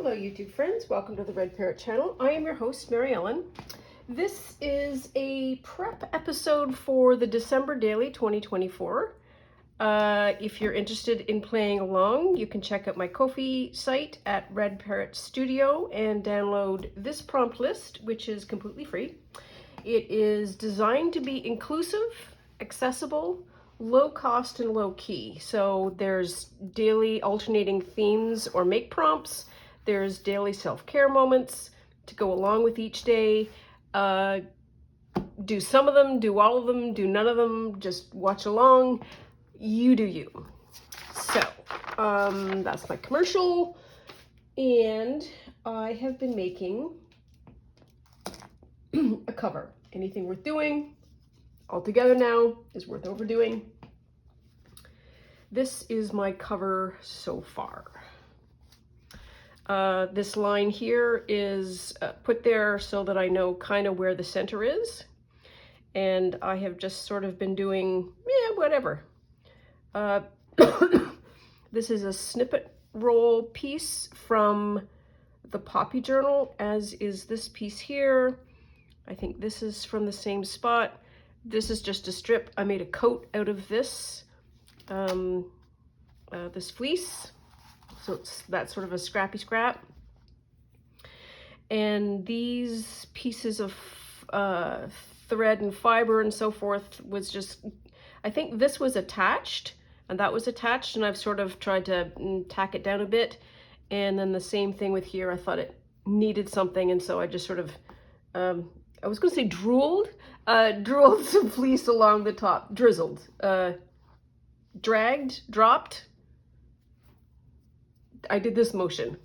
Hello YouTube friends, welcome to the Red Parrot channel. I am your host, Mary Ellen. This is a prep episode for the December Daily 2024. If you're interested in playing along, you can check out my Ko-fi site at Red Parrot Studio and download this prompt list, which is completely free. It is designed to be inclusive, accessible, low cost, and low key. So there's daily alternating themes or make prompts. There's daily self-care moments to go along with each day. Do some of them, do all of them, do none of them, just watch along. You do you. So that's my commercial. And I have been making a cover. Anything worth doing altogether now is worth overdoing. This is my cover so far. This line here is put there so that I know kind of where the center is. And I have just sort of been doing, whatever. This is a snippet roll piece from the Poppy Journal, as is this piece here. I think this is from the same spot. This is just a strip. I made a coat out of this, this fleece. So that's sort of a scrappy scrap. And these pieces of thread and fiber and so forth was just, I think this was attached and that was attached, and I've sort of tried to tack it down a bit. And then the same thing with here. I thought it needed something, and so I just sort of, I was gonna say drooled some fleece along the top, drizzled, dragged, dropped. I did this motion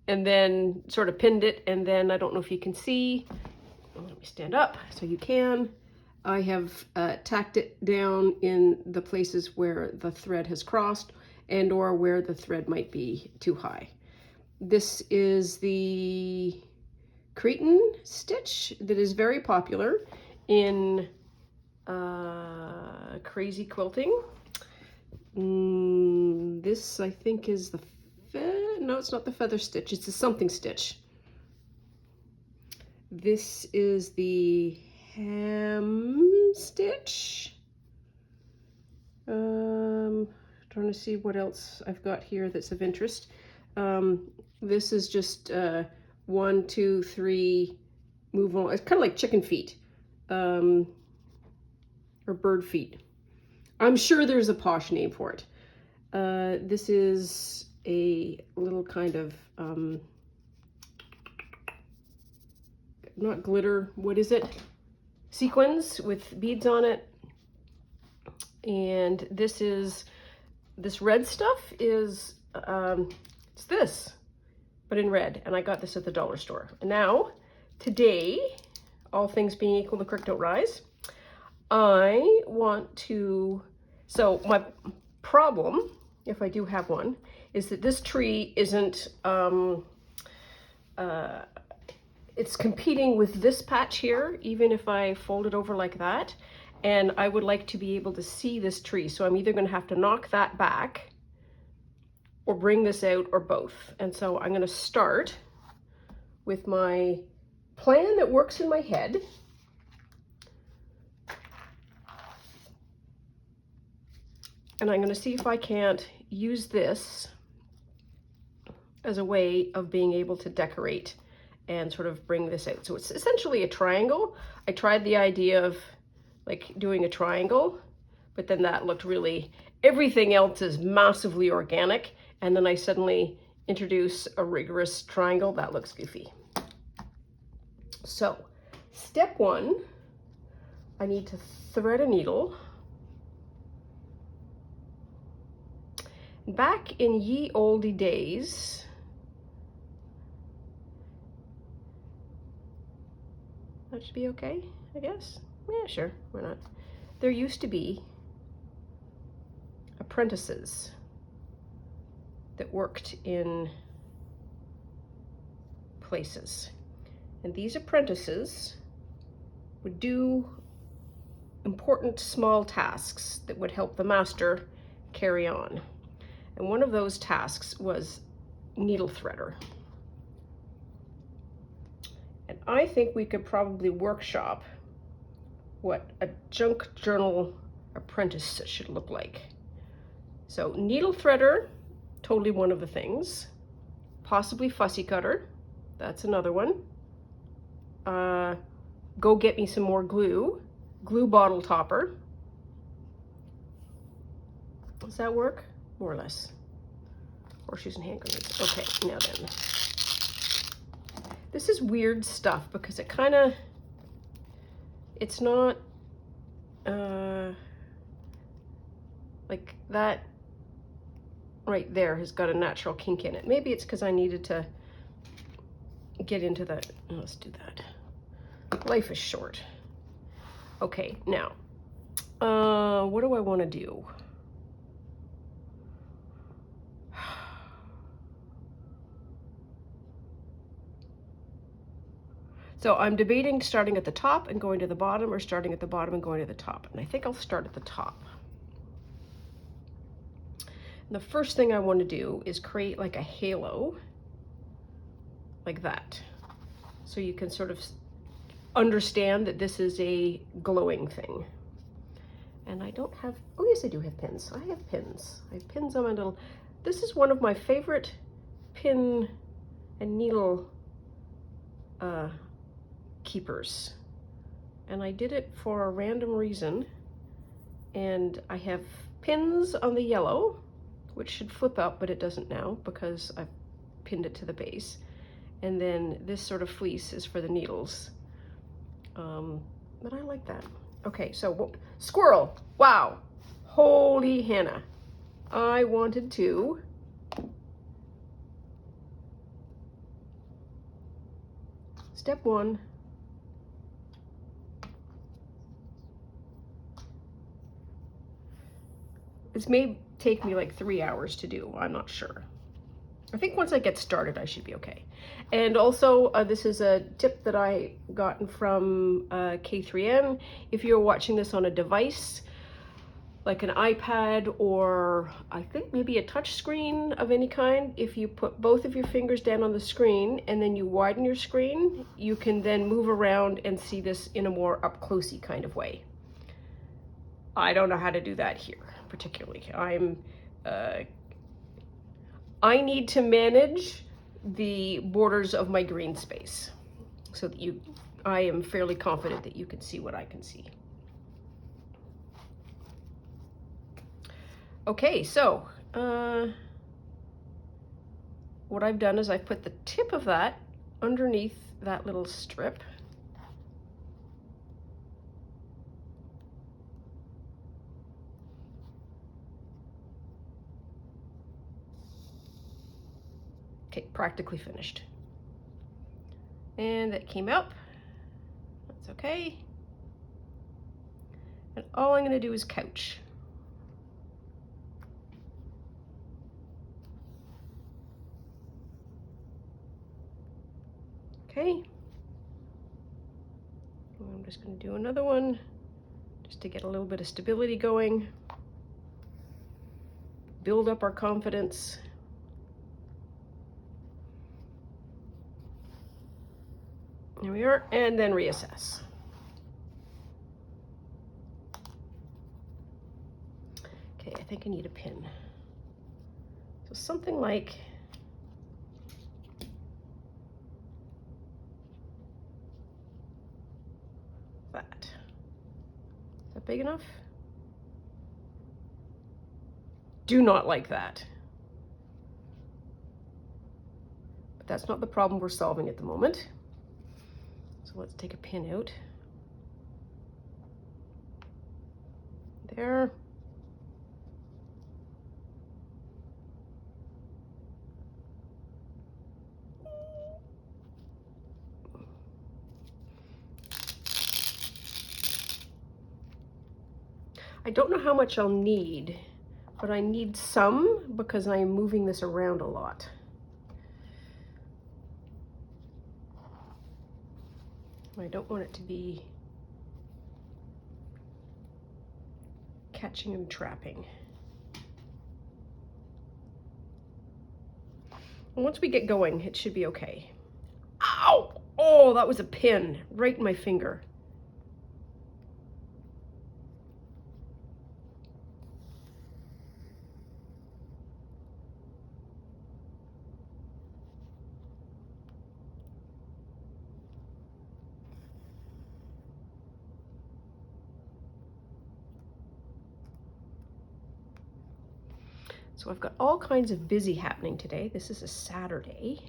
and then sort of pinned it, and then I don't know if you can see, let me stand up so you can. I have tacked it down in the places where the thread has crossed and or where the thread might be too high. This is the Cretan stitch that is very popular in crazy quilting. This I think is the no, it's not the feather stitch, it's the something stitch. This is the hem stitch. Trying to see what else I've got here that's of interest. This is just 1, 2, 3, move on. It's kind of like chicken feet, or bird feet. I'm sure there's a posh name for it. This is a little kind of, not glitter, what is it? Sequins with beads on it. And this red stuff is, it's this, but in red. And I got this at the dollar store. And now, today, all things being equal, the creek don't rise. I want to, so my problem, if I do have one, is that this tree isn't, it's competing with this patch here, even if I fold it over like that. And I would like to be able to see this tree. So I'm either gonna have to knock that back or bring this out, or both. And so I'm gonna start with my plan that works in my head. And I'm gonna see if I can't use this as a way of being able to decorate and sort of bring this out. So it's essentially a triangle. I tried the idea of like doing a triangle, but then that looked really, everything else is massively organic. And then I suddenly introduce a rigorous triangle. That looks goofy. So step one, I need to thread a needle. Back in ye olde days, that should be okay, I guess. Yeah, sure, why not? There used to be apprentices that worked in places. And these apprentices would do important small tasks that would help the master carry on. And one of those tasks was needle threader. And I think we could probably workshop what a junk journal apprentice should look like. So needle threader, totally one of the things. Possibly fussy cutter, that's another one. Go get me some more glue. Glue bottle topper. Does that work? More or less. Horseshoes and hand grenades. Okay, now then. This is weird stuff because it kind of, it's not like that right there has got a natural kink in it. Maybe it's because I needed to get into that. Let's do that. Life is short. Okay, now, what do I want to do? So I'm debating starting at the top and going to the bottom, or starting at the bottom and going to the top. And I think I'll start at the top. And the first thing I want to do is create like a halo, like that. So you can sort of understand that this is a glowing thing. And I don't have, oh yes, I do have pins. I have pins. I have pins on my little, this is one of my favorite pin and needle keepers. And I did it for a random reason. And I have pins on the yellow, which should flip up, but it doesn't now because I've pinned it to the base. And then this sort of fleece is for the needles. But I like that. Okay, so squirrel. Wow. Holy Hannah. I wanted to step one. This may take me like 3 hours to do. I'm not sure. I think once I get started, I should be okay. And also, this is a tip that I gotten from K3N. If you're watching this on a device, like an iPad or I think maybe a touch screen of any kind, if you put both of your fingers down on the screen and then you widen your screen, you can then move around and see this in a more up-closey kind of way. I don't know how to do that here particularly. I need to manage the borders of my green space so that I am fairly confident that you can see what I can see. Okay, so what I've done is I've put the tip of that underneath that little strip. Okay, practically finished. And that came up. That's okay. And all I'm going to do is couch. Okay. I'm just going to do another one just to get a little bit of stability going. Build up our confidence. There we are, and then reassess. Okay, I think I need a pin. So something like that. Is that big enough? Do not like that. But that's not the problem we're solving at the moment. So let's take a pin out. There. I don't know how much I'll need, but I need some because I'm moving this around a lot. I don't want it to be catching and trapping. And once we get going, it should be okay. Ow! Oh, that was a pin right in my finger. So I've got all kinds of busy happening today. This is a Saturday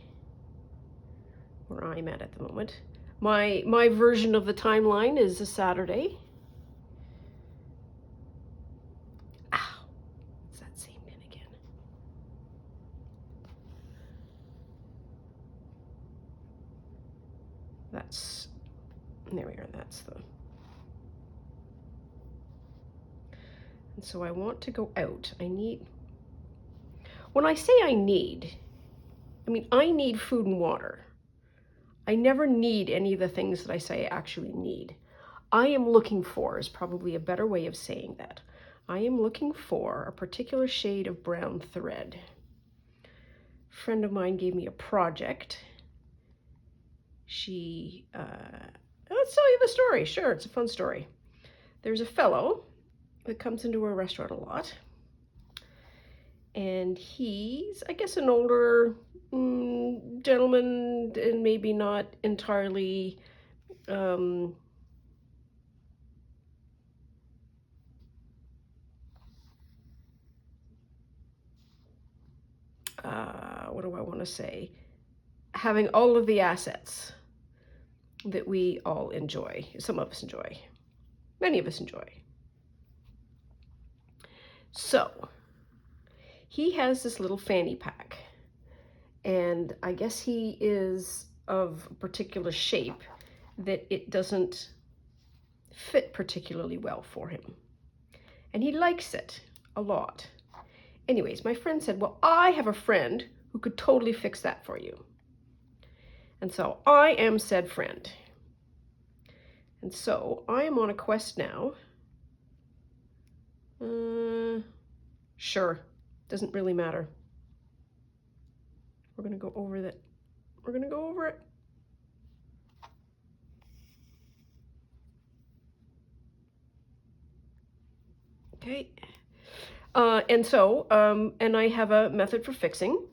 where I'm at the moment. My version of the timeline is a Saturday. Ow, it's that same pin again. There we are, that's the. And so I want to go out. When I say I mean I need food and water. I never need any of the things that I say I actually need. I am looking for is probably a better way of saying that. I am looking for a particular shade of brown thread. A friend of mine gave me a project. Let's tell you the story. Sure, it's a fun story. There's a fellow that comes into a restaurant a lot. And he's, I guess, an older gentleman and maybe not entirely what do I want to say? Having all of the assets that we all enjoy. Some of us enjoy. Many of us enjoy. So he has this little fanny pack. And I guess he is of a particular shape that it doesn't fit particularly well for him. And he likes it a lot. Anyways, my friend said, well, I have a friend who could totally fix that for you. And so I am said friend. And so I am on a quest now. Sure, doesn't really matter. We're going to go over that. We're going to go over it. Okay. And I have a method for fixing.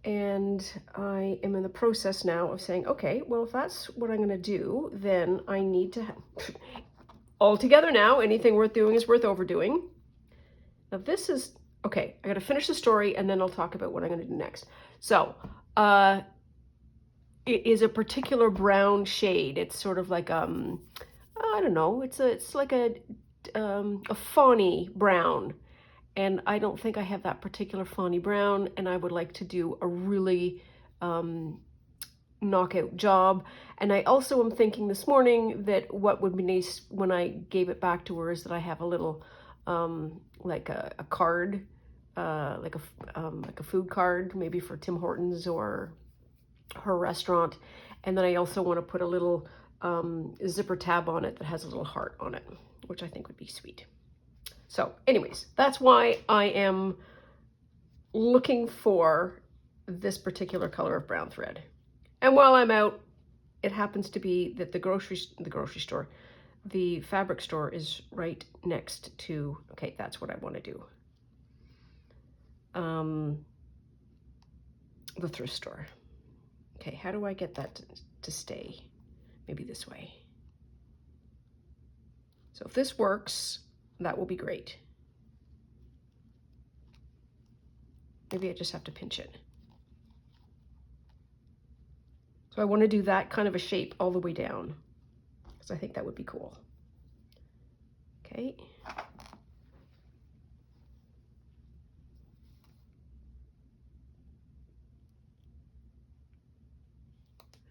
And I am in the process now of saying, okay, well, if that's what I'm going to do, then I need to have all together now. Anything worth doing is worth overdoing. Now this is, okay, I got to finish the story and then I'll talk about what I'm going to do next. So, it is a particular brown shade. It's sort of like, I don't know, it's like a fawny brown. And I don't think I have that particular fawny brown, and I would like to do a really knockout job. And I also am thinking this morning that what would be nice when I gave it back to her is that I have a little like a card, like a food card, maybe for Tim Hortons or her restaurant. And then I also want to put a little zipper tab on it that has a little heart on it, which I think would be sweet. So anyways, that's why I am looking for this particular color of brown thread. And while I'm out, it happens to be that the fabric store is right next to, okay, that's what I want to do. The thrift store. Okay, how do I get that to stay? Maybe this way. So if this works, that will be great. Maybe I just have to pinch it. So I want to do that kind of a shape all the way down, because I think that would be cool. Okay.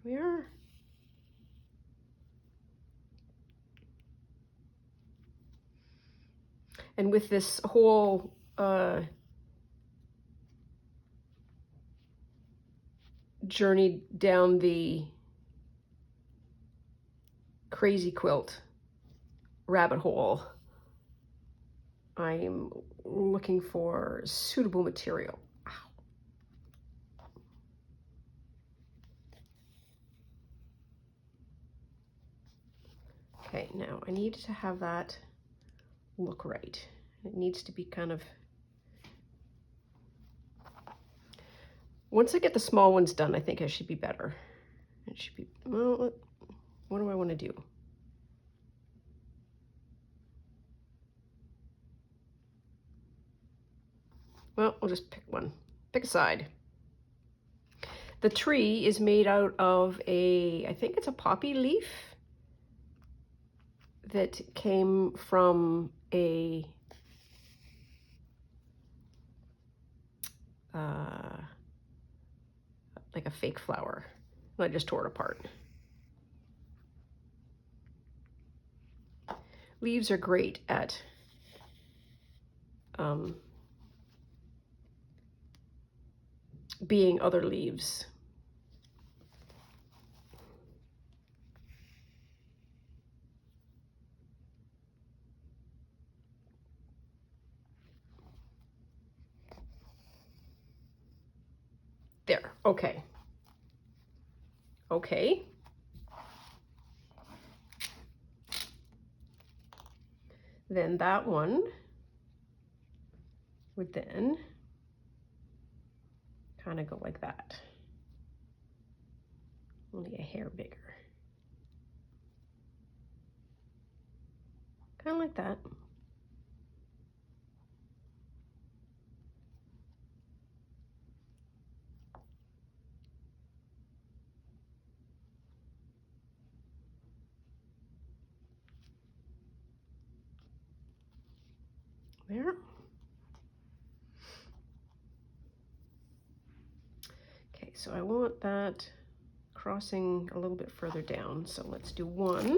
There we are. And with this whole journey down the crazy quilt rabbit hole, I'm looking for suitable material. Ow. now I need to have that look right. It needs to be kind of, once I get the small ones done, I think I should be better. It should be, well, what do I want to do? Well, we'll just pick one. Pick a side. The tree is made out of I think it's a poppy leaf that came from like a fake flower. And I just tore it apart. Leaves are great at being other leaves. There, okay. Okay. Then that one would then kind of go like that. Only a hair bigger. Kind of like that. There. Okay, so I want that crossing a little bit further down. So let's do one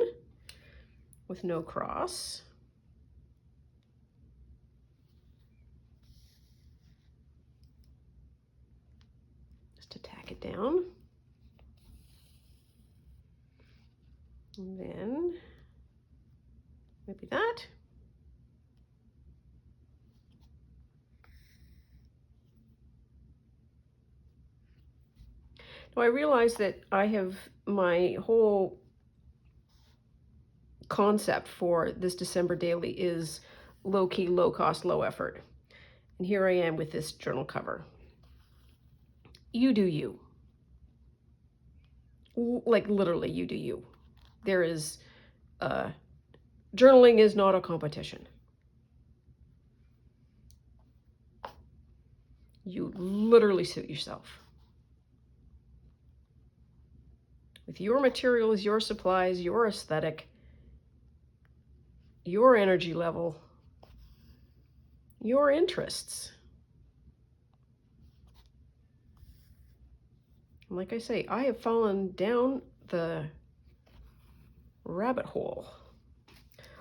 with no cross. Just to tack it down. And then maybe that. Now I realize that I have my whole concept for this December daily is low key, low cost, low effort. And here I am with this journal cover. You do you. Like literally, you do you. There is, journaling is not a competition. You literally suit yourself. With your materials, your supplies, your aesthetic, your energy level, your interests. And like I say, I have fallen down the rabbit hole.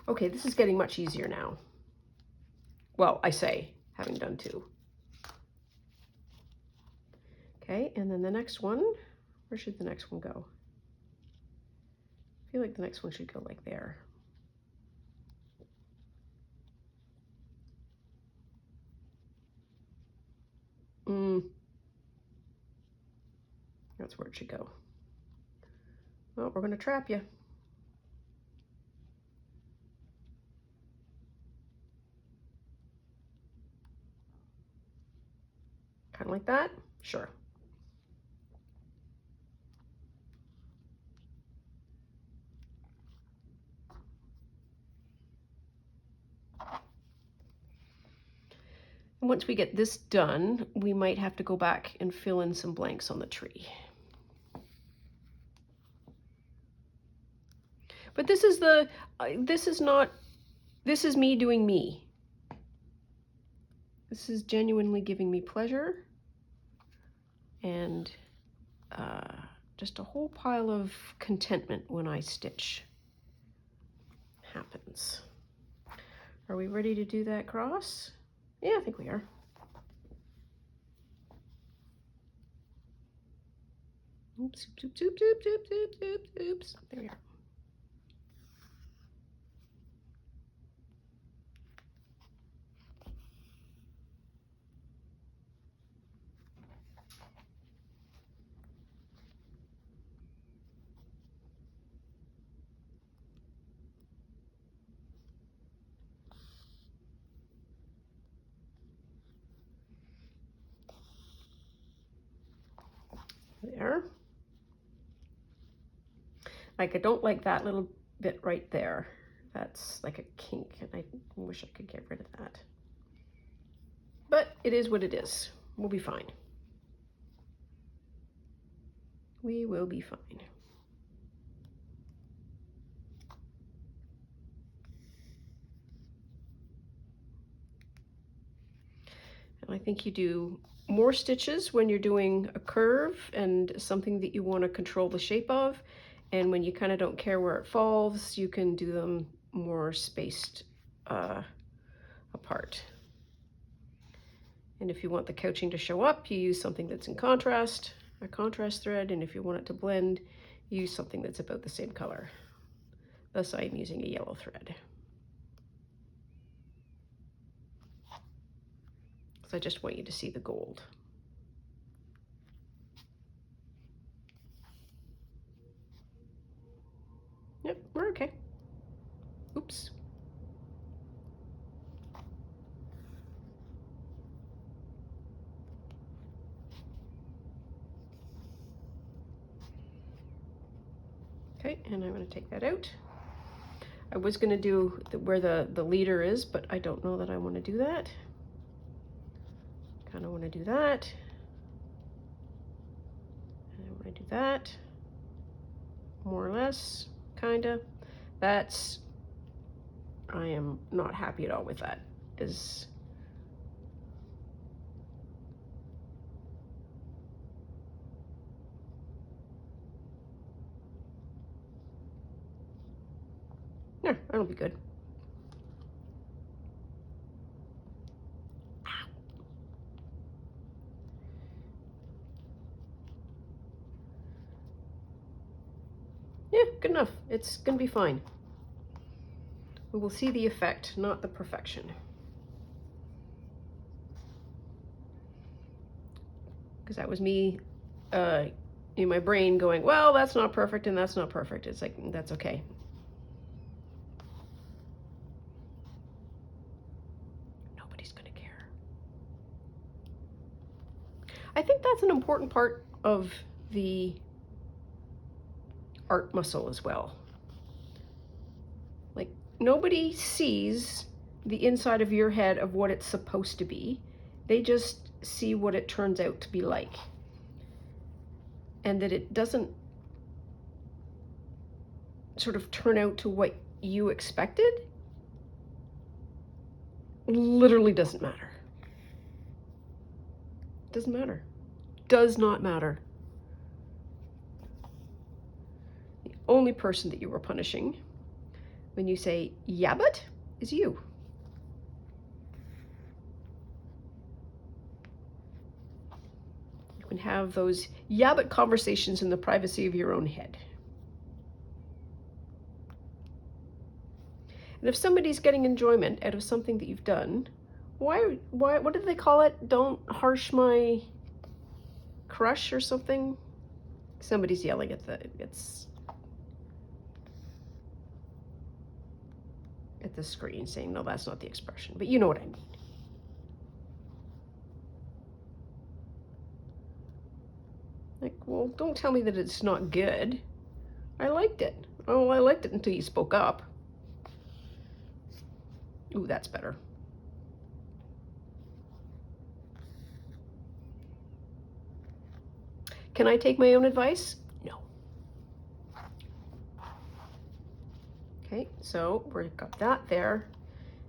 Okay, this is getting much easier now. Well, I say, having done two. Okay, and then the next one, where should the next one go? I feel like the next one should go like there. That's where it should go. Well, we're going to trap you. Kind of like that? Sure. And once we get this done, we might have to go back and fill in some blanks on the tree. But this is this is me doing me. This is genuinely giving me pleasure and just a whole pile of contentment when I stitch happens. Are we ready to do that cross? Yeah, I think we are. Oops, oops, oops, oops, oops, oops, oops, oops. There we are. There. Like, I don't like that little bit right there. That's like a kink, and I wish I could get rid of that. But it is what it is. We'll be fine. We will be fine. And I think you do more stitches when you're doing a curve and something that you want to control the shape of. And when you kind of don't care where it falls, you can do them more spaced apart. And if you want the couching to show up, you use something that's in contrast, a contrast thread. And if you want it to blend, you use something that's about the same color. Thus, I am using a yellow thread. So I just want you to see the gold. Yep, we're okay. Oops. Okay, and I'm going to take that out. I was going to do where the leader is, but I don't know that I want to do that. Kind of want to do that. And I want to do that. More or less, kind of. That's, I am not happy at all with that. Yeah, that'll be good. Yeah, good enough. It's gonna be fine. We will see the effect, not the perfection. Because that was me in my brain going, well, that's not perfect and that's not perfect. It's like, that's okay. Nobody's gonna care. I think that's an important part of the art muscle as well. Like, nobody sees the inside of your head of what it's supposed to be. They just see what it turns out to be like. And that it doesn't sort of turn out to what you expected literally doesn't matter. Doesn't matter. Does not matter. The only person that you were punishing when you say, yeah, but, is you. You can have those yeah, but conversations in the privacy of your own head. And if somebody's getting enjoyment out of something that you've done, why, what did they call it? Don't harsh my crush or something? Somebody's yelling at the screen saying, no, that's not the expression, but you know what I mean. Like, well, don't tell me that it's not good. I liked it. Oh, I liked it until you spoke up. Ooh, that's better. Can I take my own advice? No. Okay, so we've got that there.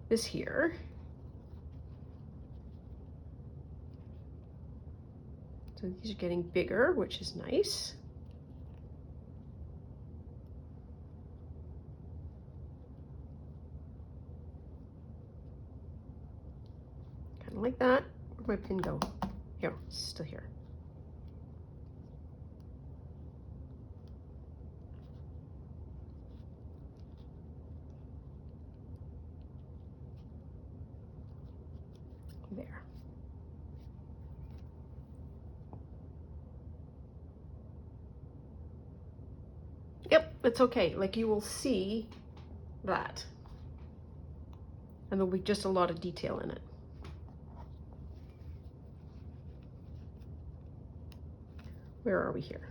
This here. So these are getting bigger, which is nice. Kind of like that. Where'd my pin go? Here, it's still here. There. Yep, it's okay. Like, you will see that. And there'll be just a lot of detail in it. Where are we here?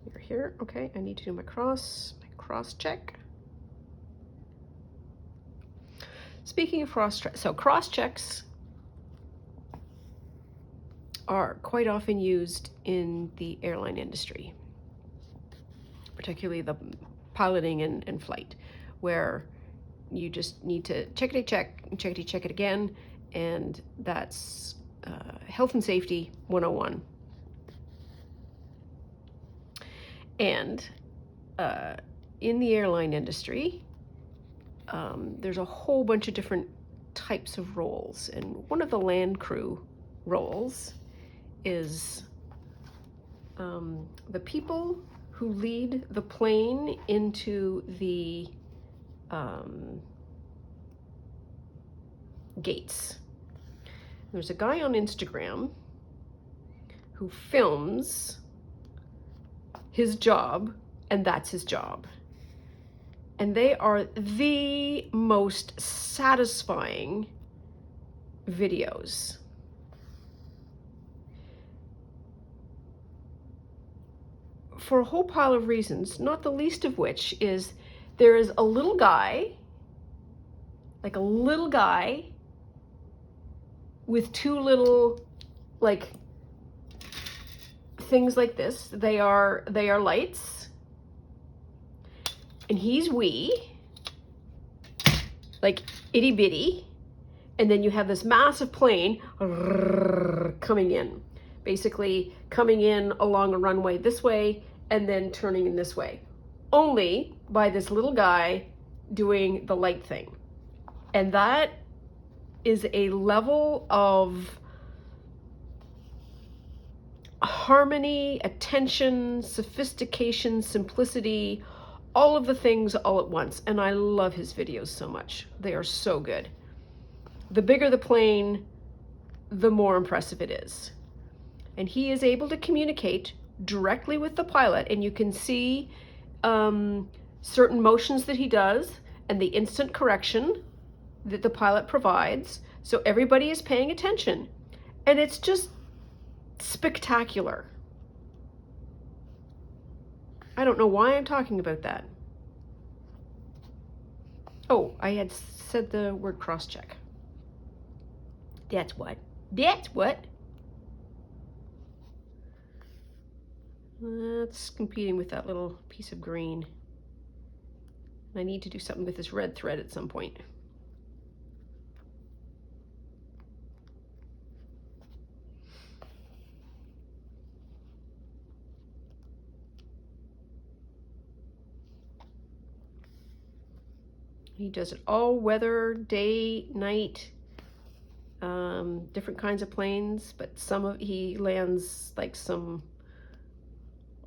We're here. Okay, I need to do my cross check. Speaking of cross checks are quite often used in the airline industry, particularly the piloting and flight, where you just need to checkity check it again, and that's health and safety 101. And in the airline industry, there's a whole bunch of different types of roles, and one of the land crew roles is the people who lead the plane into the gates. There's a guy on Instagram who films his job, and that's his job. And they are the most satisfying videos. For a whole pile of reasons, not the least of which is there is a little guy, like a little guy with two little, like, things like this. They are lights, and he's wee, like itty bitty, and then you have this massive plane coming in, basically coming in along a runway this way and then turning in this way, only by this little guy doing the light thing. And that is a level of harmony, attention, sophistication, simplicity, all of the things all at once. And I love his videos so much. They are so good. The bigger the plane, the more impressive it is. And he is able to communicate directly with the pilot, and you can see certain motions that he does and the instant correction that the pilot provides. So everybody is paying attention, and it's just spectacular. I don't know why I'm talking about that. Oh, I had said the word cross-check. That's what. That's competing with that little piece of green. I need to do something with this red thread at some point. He does it all weather, day, night, different kinds of planes, but he lands like some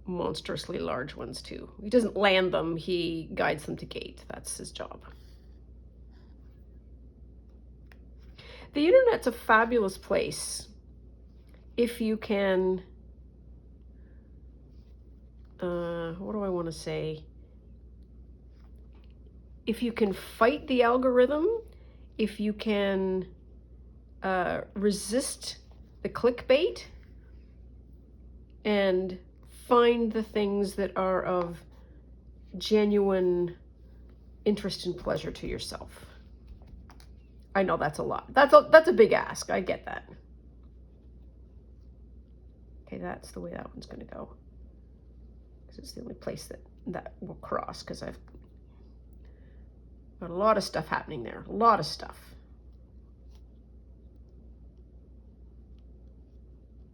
monstrously large ones too. He doesn't land them, he guides them to gate. That's his job. The internet's a fabulous place if you can, what do I want to say? If you can fight the algorithm, if you can resist the clickbait and find the things that are of genuine interest and pleasure to yourself. I know that's a lot. That's a big ask. I get that. Okay, that's the way that one's going to go. Because it's the only place that will cross, because I've got a lot of stuff happening there. A lot of stuff.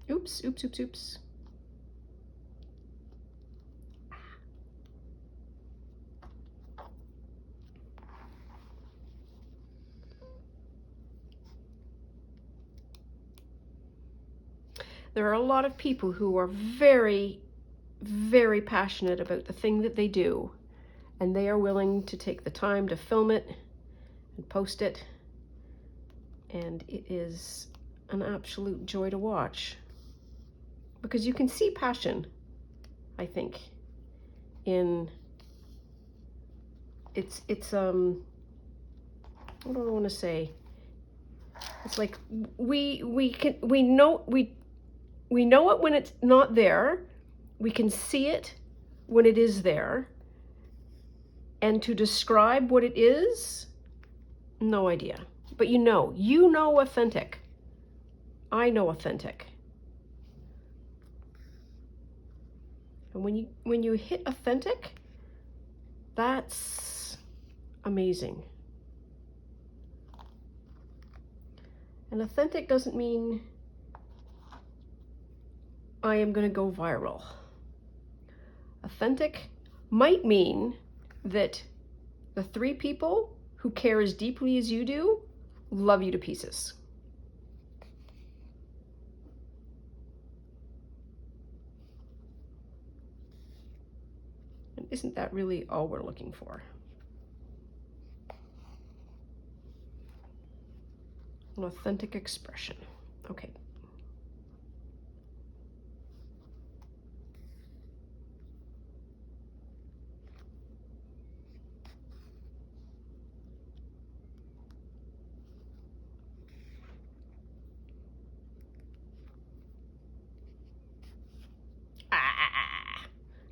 Oops. There are a lot of people who are very, very passionate about the thing that they do, and they are willing to take the time to film it and post it, and it is an absolute joy to watch, because you can see passion, I think, in it's what do I want to say? It's like we we know it when it's not there. We can see it when it is there. And to describe what it is, no idea. But you know authentic. I know authentic. And when you hit authentic, that's amazing. And authentic doesn't mean I am going to go viral. Authentic might mean that the 3 people who care as deeply as you do love you to pieces. And isn't that really all we're looking for? An authentic expression. Okay.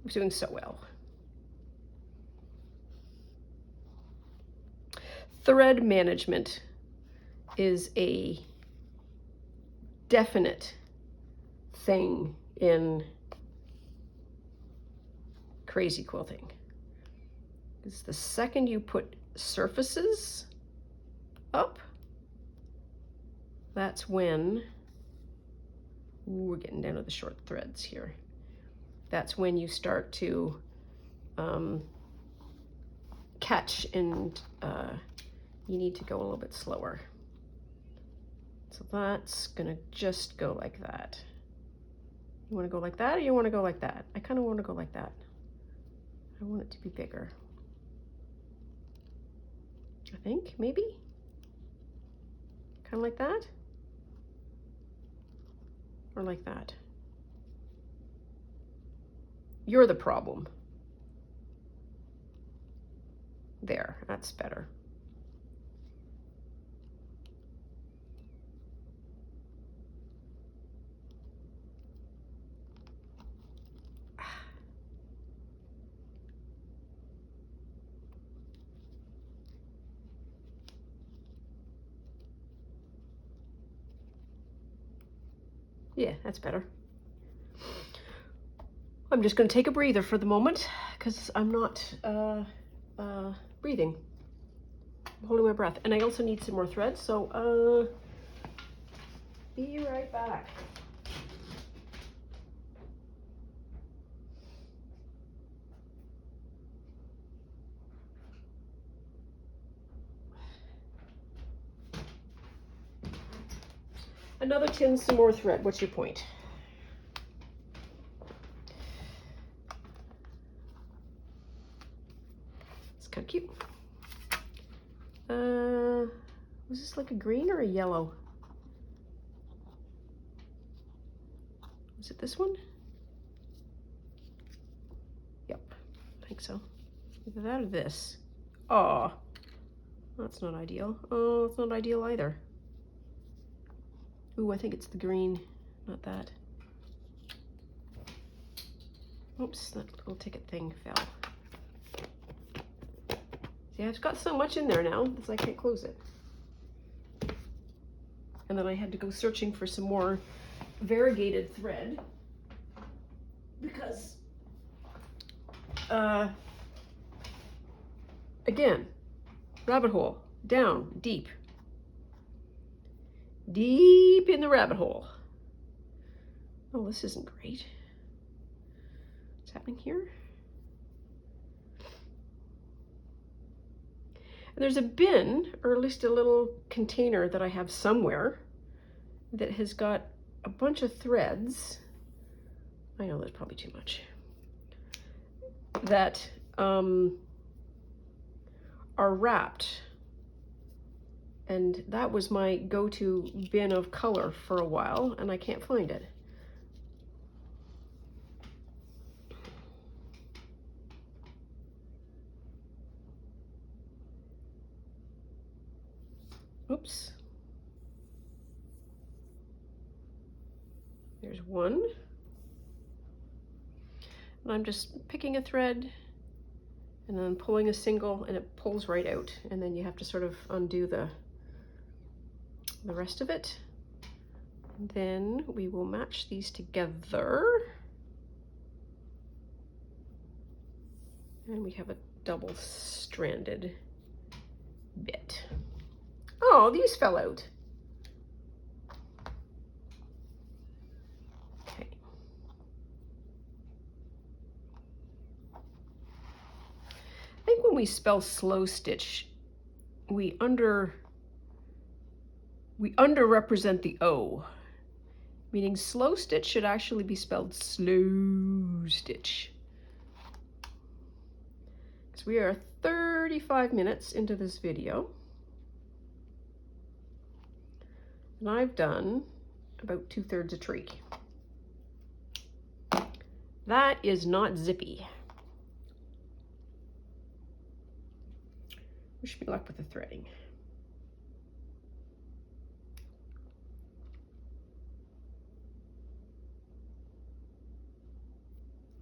I'm doing so well. Thread management is a definite thing in crazy quilting. It's the second you put surfaces up, that's when, we're getting down to the short threads here. That's when you start to catch, and you need to go a little bit slower. So that's gonna just go like that. You wanna go like that, or you wanna go like that? I kinda wanna go like that. I want it to be bigger. I think, maybe? Kinda like that? Or like that? You're the problem. There, that's better. Yeah, that's better. I'm just going to take a breather for the moment because I'm not breathing. I'm holding my breath. And I also need some more threads, so be right back. Another tin, some more thread. What's your point? It's kind of cute. Was this like a green or a yellow? Was it this one? Yep, I think so. Either that or this. Oh, that's not ideal. Oh, it's not ideal either. Ooh, I think it's the green, not that. Oops, that little ticket thing fell. See, I've got so much in there now that I can't close it. And then I had to go searching for some more variegated thread because, again, rabbit hole, down, deep. Deep in the rabbit hole. Oh, this isn't great. What's happening here? And there's a bin, or at least a little container that I have somewhere that has got a bunch of threads. I know that's probably too much. That are wrapped. And that was my go-to bin of color for a while, and I can't find it. Oops. There's There's one. And I'm just picking a thread and then pulling a single, and it pulls right out. And then you have to sort of undo the rest of it. And then we will match these together. And we have a double-stranded bit. Oh, these fell out. Okay. I think when we spell slow stitch, we underrepresent the O, meaning slow stitch should actually be spelled slow stitch. So we are 35 minutes into this video, and I've done about 2/3 a tree. That is not zippy. Wish me luck with the threading.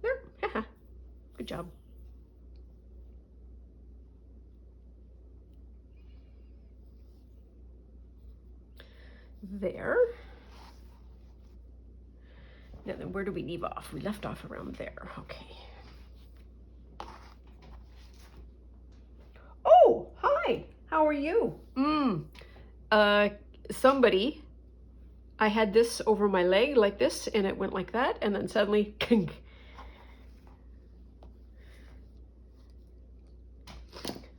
There, haha, good job. There. Now then, where do we leave off? We left off around there. Okay. Oh, hi. How are you? Somebody, I had this over my leg like this, and it went like that, and then suddenly, kink.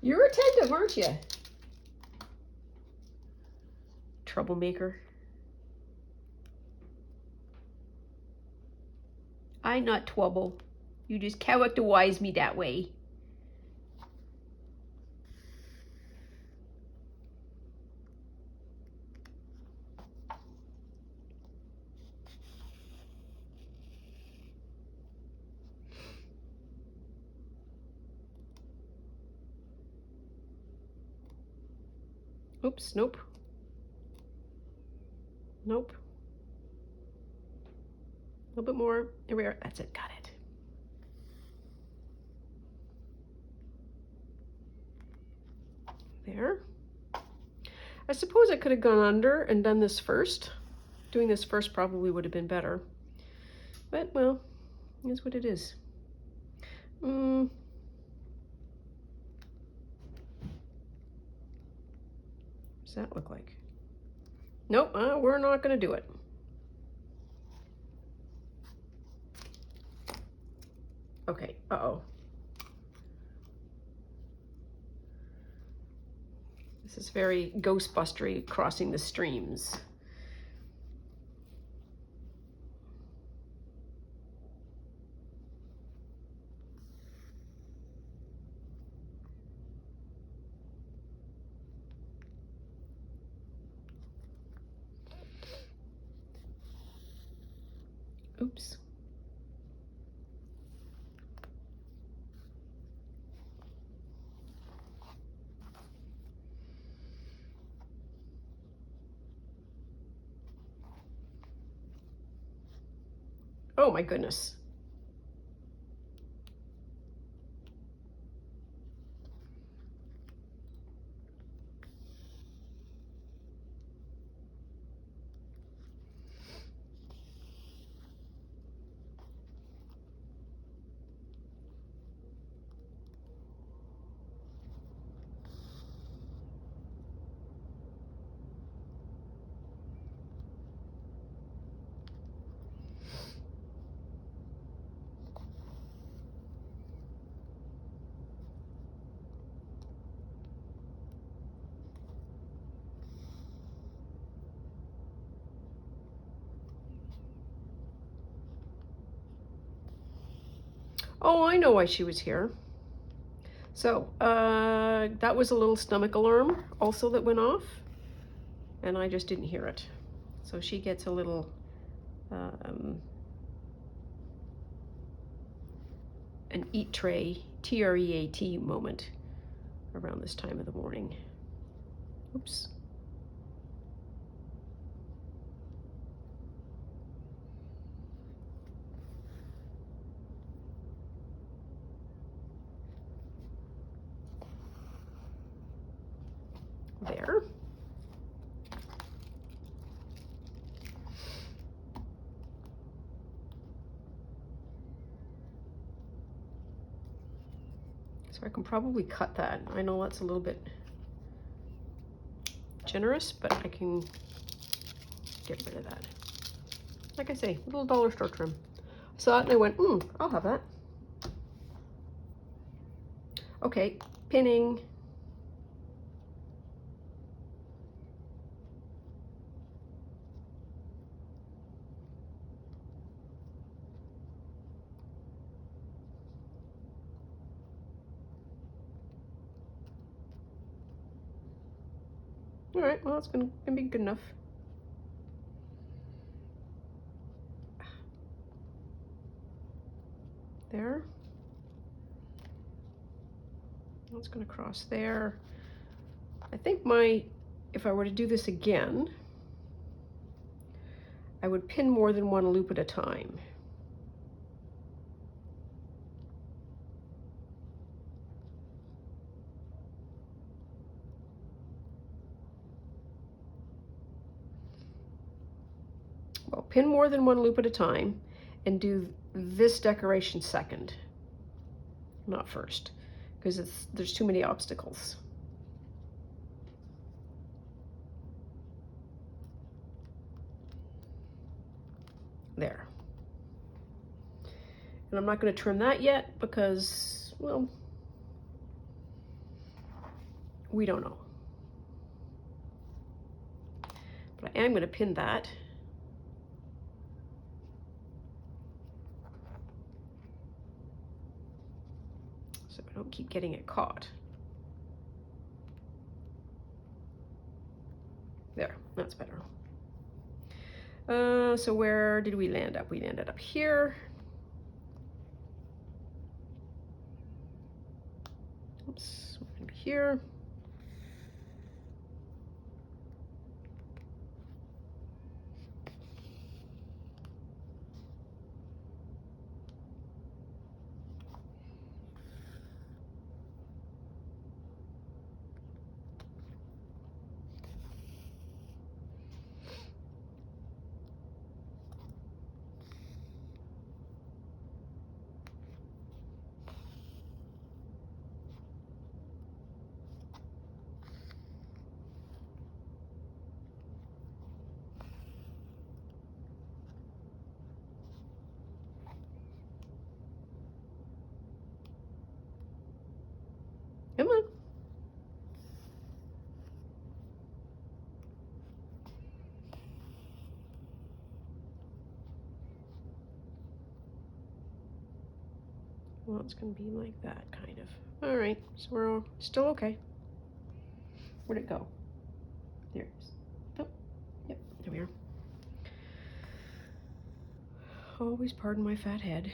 You're attentive, aren't you? Troublemaker. I not trouble. You just characterize me that way. Oops, nope. Nope. A little bit more. Here we are. That's it. Got it. There. I suppose I could have gone under and done this first. Doing this first probably would have been better. But, well, that's what it is. Does that look like? Nope, we're not going to do it. Okay, uh-oh. This is very Ghostbustery, crossing the streams. Oops. Oh my goodness. Oh, I know why she was here. So, that was a little stomach alarm also that went off, and I just didn't hear it. So she gets a little, an eat tray, TREAT moment around this time of the morning. Oops. So I can probably cut that. I know that's a little bit generous, but I can get rid of that. Like I say, a little dollar store trim. I saw it and I went, I'll have that. Okay, pinning. All right, well, it's gonna be good enough. There. That's gonna cross there. I think if I were to do this again, I would pin more than one loop at a time. Well, pin more than one loop at a time and do this decoration second, not first, because there's too many obstacles. There. And I'm not going to trim that yet because, well, we don't know. But I am going to pin that. So I don't keep getting it caught. There, that's better. So where did we land up? We landed up here. Oops, we're gonna be here. Come on. Well, it's going to be like that, kind of. All right, so we're all still okay. Where'd it go? There it is. Oh, yep, there we are. Always pardon my fat head.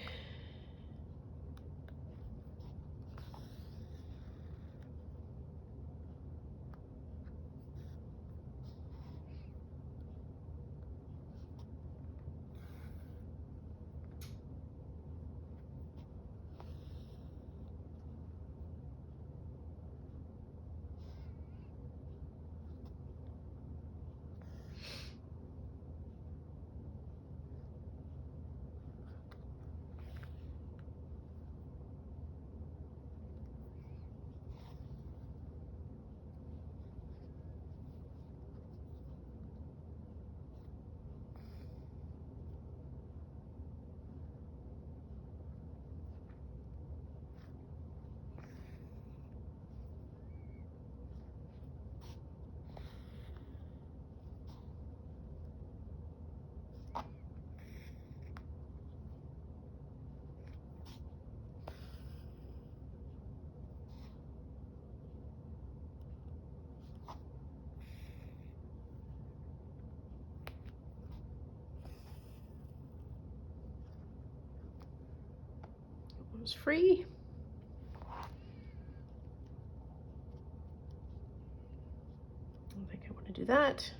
It was free. I think I want to do that.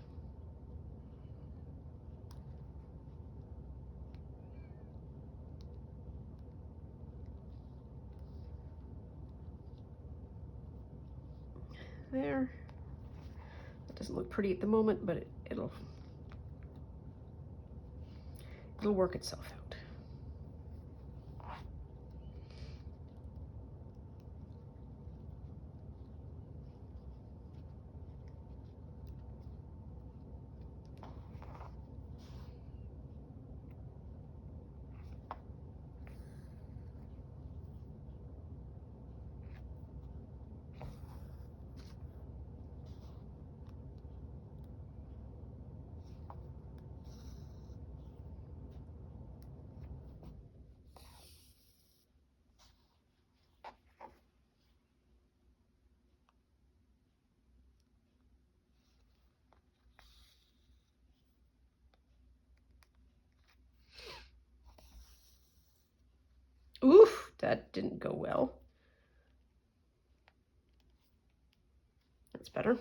There. That doesn't look pretty at the moment, but it'll work itself out. Oof, that didn't go well. That's better.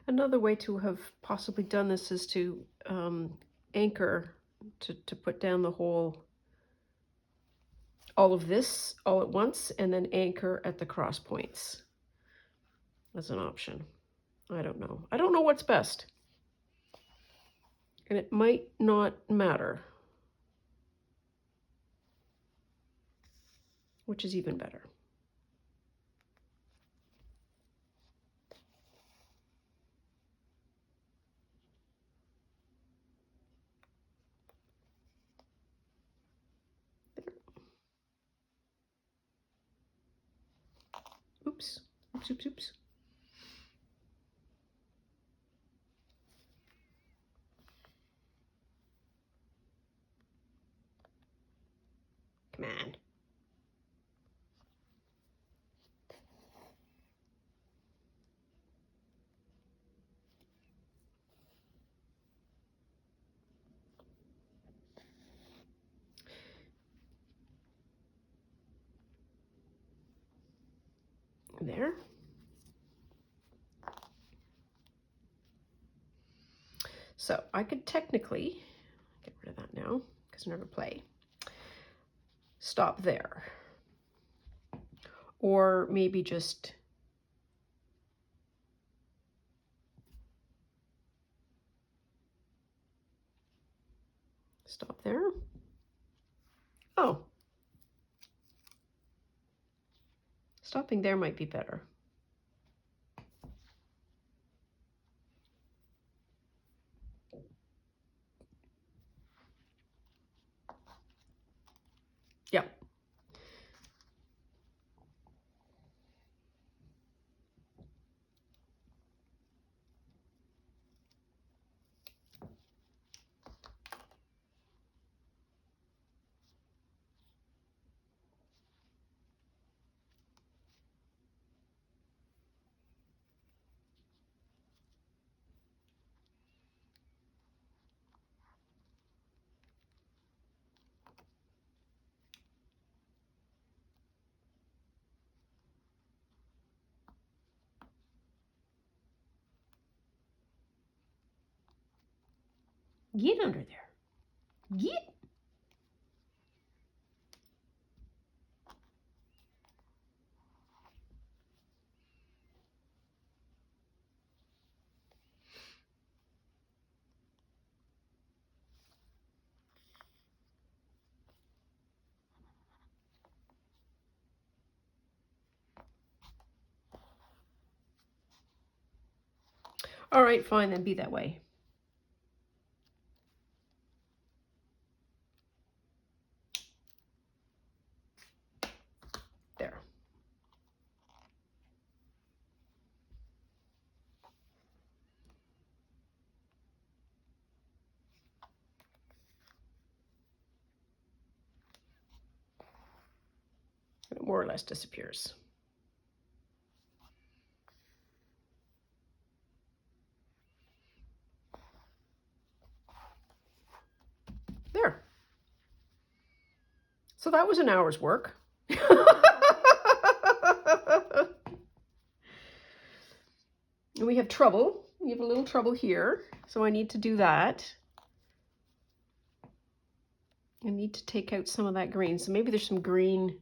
Another way to have possibly done this is to anchor, to put down the whole, all of this all at once, and then anchor at the cross points as an option. I don't know. I don't know what's best. And it might not matter, which is even better. Oops, oops, oops, oops. Come on. There. So I could technically get rid of that now because I never play. Stop there. Or maybe just stop there. Oh, stopping there might be better. Yeah. Get under there. Get. All right, fine, then be that way. There. And it more or less disappears. There. So that was an hour's work. And we have trouble You have a little trouble here, so I need to do that. I need to take out some of that green. So maybe there's some green.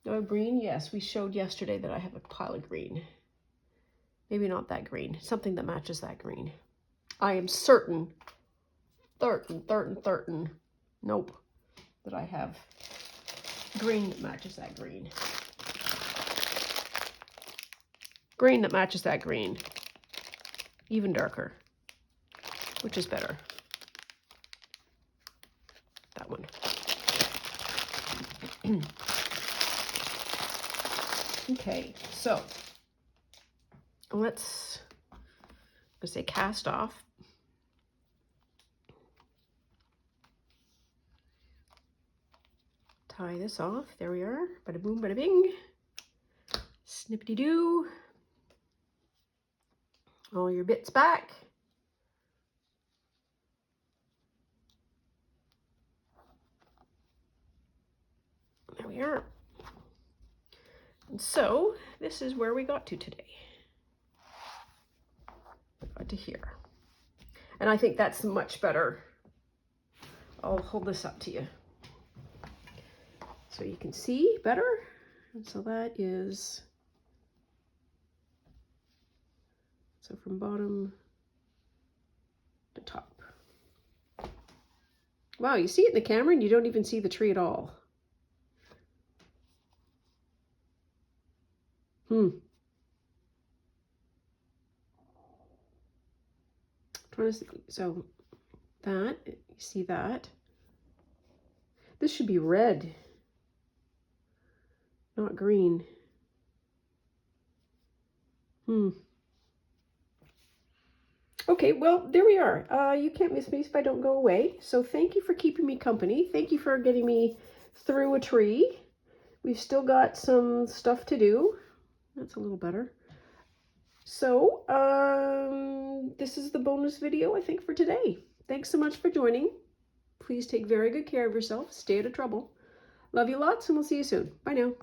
Do I have green? Yes, we showed yesterday that I have a pile of green. Maybe not that green. Something that matches that green. I am certain, nope, that I have green that matches that green. Green that matches that green. Even darker. Which is better? That one. Okay, so let's say cast off. Tie this off. There we are. Bada boom, bada bing. Snippity doo. All your bits back. There we are. And so this is where we got to today. We got to here. And I think that's much better. I'll hold this up to you so you can see better. And so that is, so from bottom to top. Wow, you see it in the camera and you don't even see the tree at all. So that, you see that? This should be red, not green. Okay, well, there we are. You can't miss me if I don't go away. So thank you for keeping me company. Thank you for getting me through a tree. We've still got some stuff to do. That's a little better. So this is the bonus video, I think, for today. Thanks so much for joining. Please take very good care of yourself. Stay out of trouble. Love you lots, and we'll see you soon. Bye now.